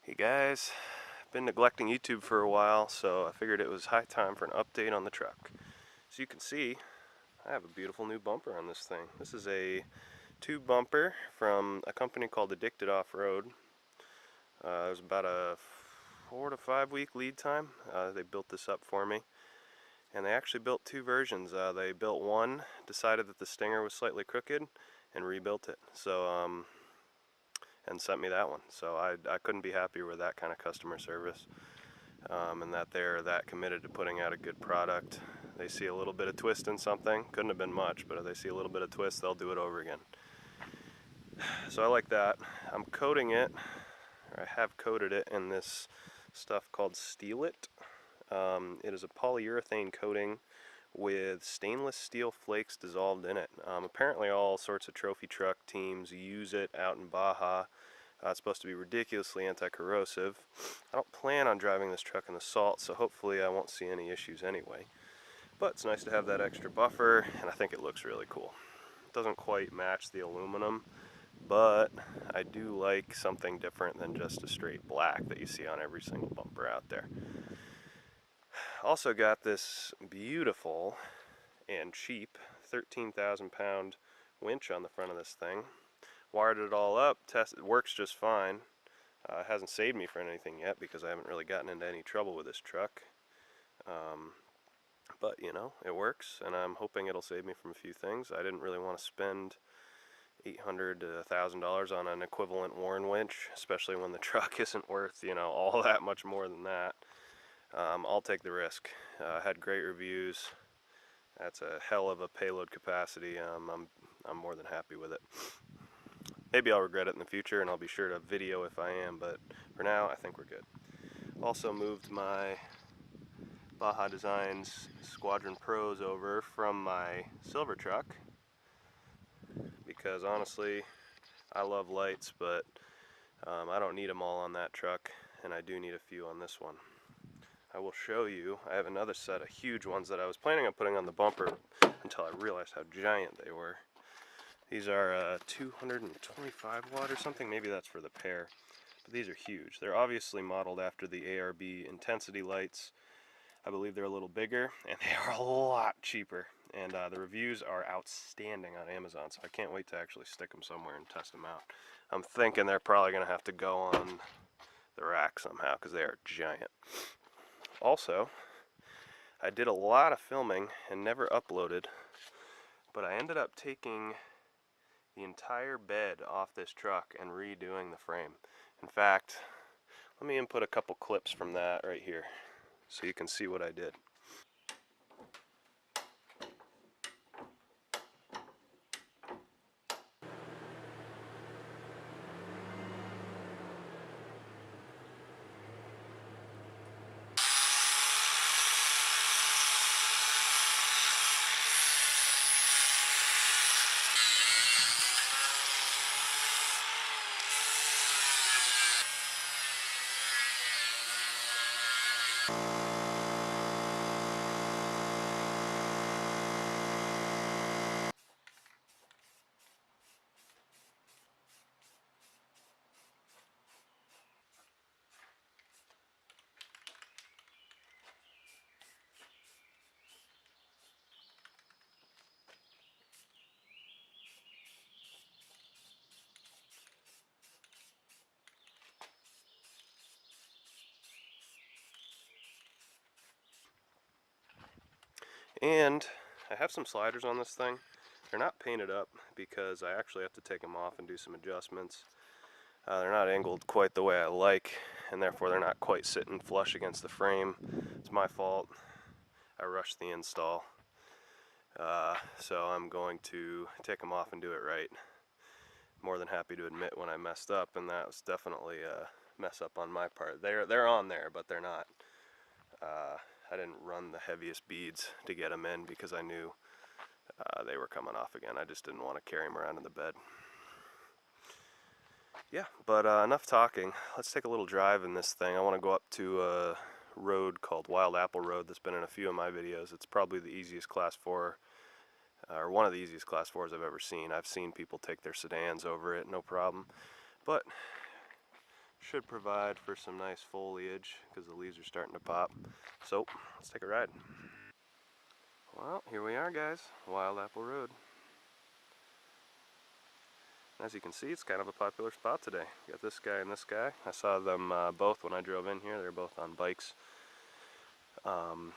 Hey guys, been neglecting YouTube for a while, so I figured it was high time for an update on the truck. As you can see, I have a beautiful new bumper on this thing. This is a tube bumper from a company called Addicted Off-Road. It was about a 4 to 5 week lead time. They built this up for me, and they actually built two versions. They built one, decided that the stinger was slightly crooked, and rebuilt it. And sent me that one. So I couldn't be happier with that kind of customer service, and that they're that committed to putting out a good product. They see a little bit of twist in something, couldn't have been much, but if they see a little bit of twist, they'll do it over again. So I like that. I'm coating it, or I have coated it in this stuff called Steel It. It is a polyurethane coating with stainless steel flakes dissolved in it. Apparently all sorts of trophy truck teams use it out in Baja. It's supposed to be ridiculously anti-corrosive. I don't plan on driving this truck in the salt, so hopefully I won't see any issues anyway. But it's nice to have that extra buffer, and I think it looks really cool. It doesn't quite match the aluminum, but I do like something different than just a straight black that you see on every single bumper out there. Also got this beautiful and cheap 13,000 pound winch on the front of this thing. Wired it all up, it works just fine. It hasn't saved me from anything yet because I haven't really gotten into any trouble with this truck. But you know, it works, and I'm hoping it'll save me from a few things. I didn't really want to spend $800 to $1,000 on an equivalent Warren winch, especially when the truck isn't worth, you know, all that much more than that. I'll take the risk. Had great reviews. That's a hell of a payload capacity. I'm more than happy with it. Maybe I'll regret it in the future, and I'll be sure to video if I am, but for now I think we're good. Also moved my Baja Designs Squadron Pros over from my silver truck, because honestly I love lights, but I don't need them all on that truck, and I do need a few on this one. I will show you. I have another set of huge ones that I was planning on putting on the bumper until I realized how giant they were. These are 225 watt or something, maybe that's for the pair, but these are huge. They're obviously modeled after the ARB intensity lights. I believe they're a little bigger, and they are a lot cheaper, and the reviews are outstanding on Amazon, so I can't wait to actually stick them somewhere and test them out. I'm thinking they're probably going to have to go on the rack somehow because they are giant. Also, I did a lot of filming and never uploaded, but I ended up taking the entire bed off this truck and redoing the frame. In fact, let me input a couple clips from that right here so you can see what I did. And I have some sliders on this thing. They're not painted up because I actually have to take them off and do some adjustments. They're not angled quite the way I like, and therefore they're not quite sitting flush against the frame. It's my fault. I rushed the install. So I'm going to take them off and do it right. More than happy to admit when I messed up, and that was definitely a mess up on my part. They're on there, but they're not. I didn't run the heaviest beads to get them in because I knew they were coming off again. I just didn't want to carry them around in the bed. Yeah, but enough talking. Let's take a little drive in this thing. I want to go up to a road called Wild Apple Road that's been in a few of my videos. It's probably the easiest Class 4, or one of the easiest Class 4s I've ever seen. I've seen people take their sedans over it, no problem. But should provide for some nice foliage because the leaves are starting to pop. So let's take a ride. Well, here we are, guys, Wild Apple Road. As you can see, it's kind of a popular spot today. Got this guy and this guy. I saw them both when I drove in here. They're both on bikes. And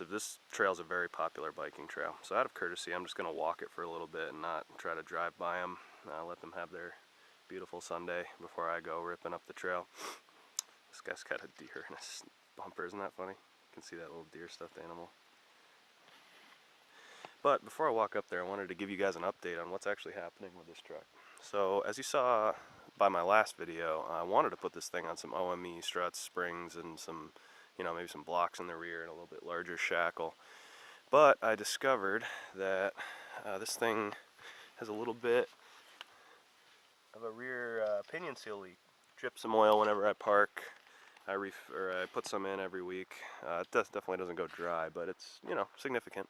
this trail's a very popular biking trail. So out of courtesy, I'm just going to walk it for a little bit and not try to drive by them. Let them have their beautiful Sunday before I go ripping up the trail. This guy's got a deer in his bumper. Isn't that funny? You can see that little deer stuffed animal. But before I walk up there, I wanted to give you guys an update on what's actually happening with this truck. So as you saw by my last video, I wanted to put this thing on some OME struts, springs, and some, maybe some blocks in the rear and a little bit larger shackle. But I discovered that this thing has a little bit of a rear pinion seal leak. Drip some oil whenever I park. I put some in every week. It definitely doesn't go dry, but it's, significant.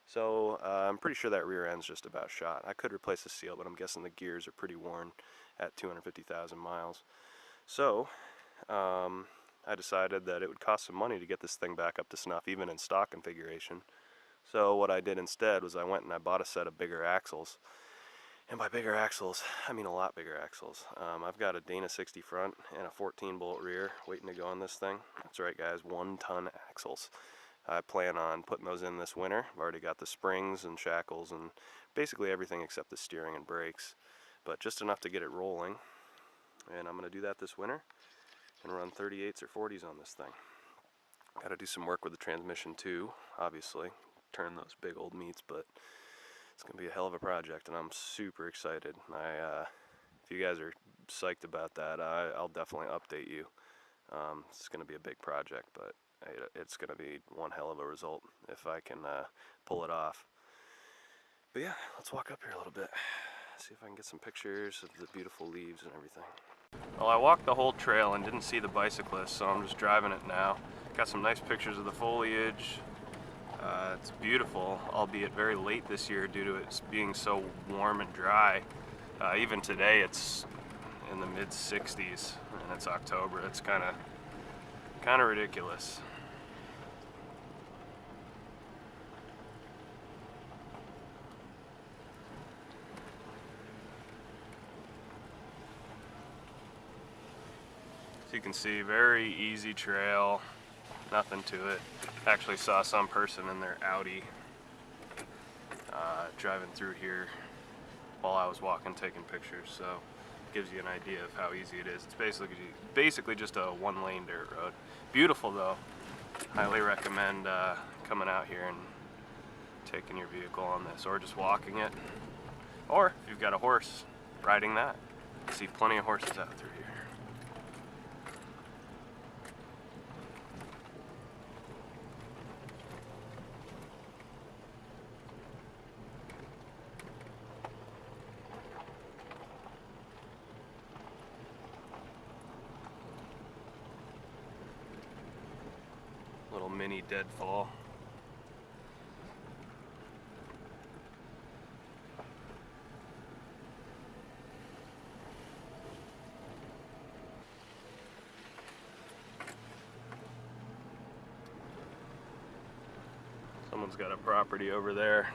So I'm pretty sure that rear end's just about shot. I could replace the seal, but I'm guessing the gears are pretty worn at 250,000 miles. So I decided that it would cost some money to get this thing back up to snuff, even in stock configuration. So what I did instead was I went and I bought a set of bigger axles. And by bigger axles, I mean a lot bigger axles. I've got a Dana 60 front and a 14 bolt rear waiting to go on this thing. That's right, guys, 1-ton axles. I plan on putting those in this winter. I've already got the springs and shackles and basically everything except the steering and brakes, but just enough to get it rolling. And I'm going to do that this winter and run 38s or 40s on this thing. Got to do some work with the transmission too, obviously. Turn those big old meats, but it's going to be a hell of a project and I'm super excited. If you guys are psyched about that, I'll definitely update you. It's going to be a big project, but it's going to be one hell of a result if I can pull it off. But yeah, let's walk up here a little bit, see if I can get some pictures of the beautiful leaves and everything. Well, I walked the whole trail and didn't see the bicyclist, so I'm just driving it now. Got some nice pictures of the foliage. It's beautiful, albeit very late this year due to it being so warm and dry. Even today it's in the mid 60s and it's October. It's kind of ridiculous. So you can see, very easy trail, nothing to it. Actually saw some person in their Audi driving through here while I was walking taking pictures, so it gives you an idea of how easy it is. It's basically just a one-lane dirt road. Beautiful though. Highly recommend coming out here and taking your vehicle on this, or just walking it, or if you've got a horse, riding that. I see plenty of horses out through here. Little mini deadfall. Someone's got a property over there.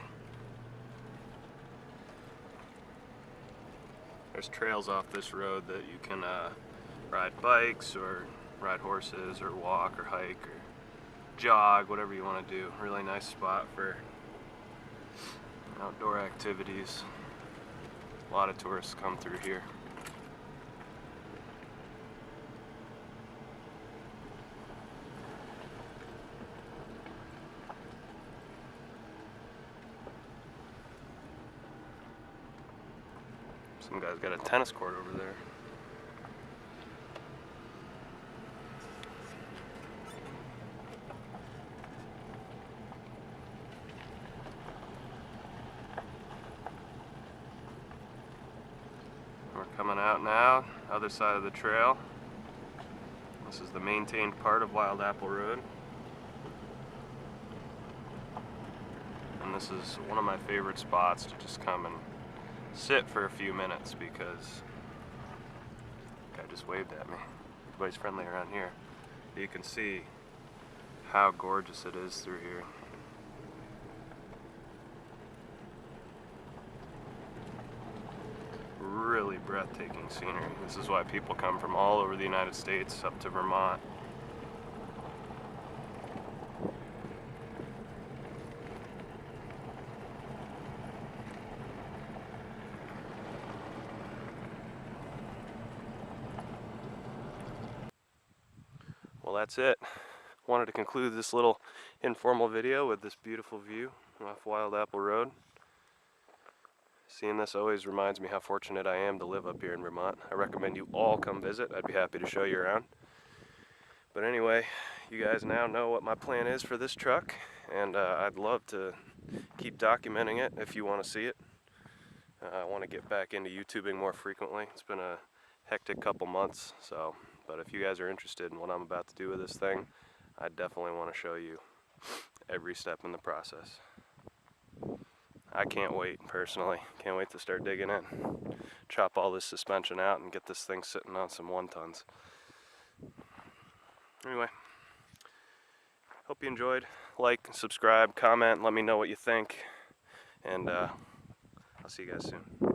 There's trails off this road that you can ride bikes or ride horses or walk or hike or jog, whatever you want to do. Really nice spot for outdoor activities. A lot of tourists come through here. Some guy's got a tennis court over there. We're coming out now, other side of the trail. This is the maintained part of Wild Apple Road. And this is one of my favorite spots to just come and sit for a few minutes because I just waved at me. Everybody's friendly around here. You can see how gorgeous it is through here. Really breathtaking scenery. This is why people come from all over the United States up to Vermont. Well, that's it. Wanted to conclude this little informal video with this beautiful view off Wild Apple Road. Seeing this always reminds me how fortunate I am to live up here in Vermont. I recommend you all come visit. I'd be happy to show you around. But anyway, you guys now know what my plan is for this truck, and I'd love to keep documenting it if you want to see it. I want to get back into YouTubing more frequently. It's been a hectic couple months, but if you guys are interested in what I'm about to do with this thing, I definitely want to show you every step in the process. I can't wait, personally. Can't wait to start digging in. Chop all this suspension out and get this thing sitting on some 1-tons. Anyway, hope you enjoyed. Like, subscribe, comment, let me know what you think. And I'll see you guys soon.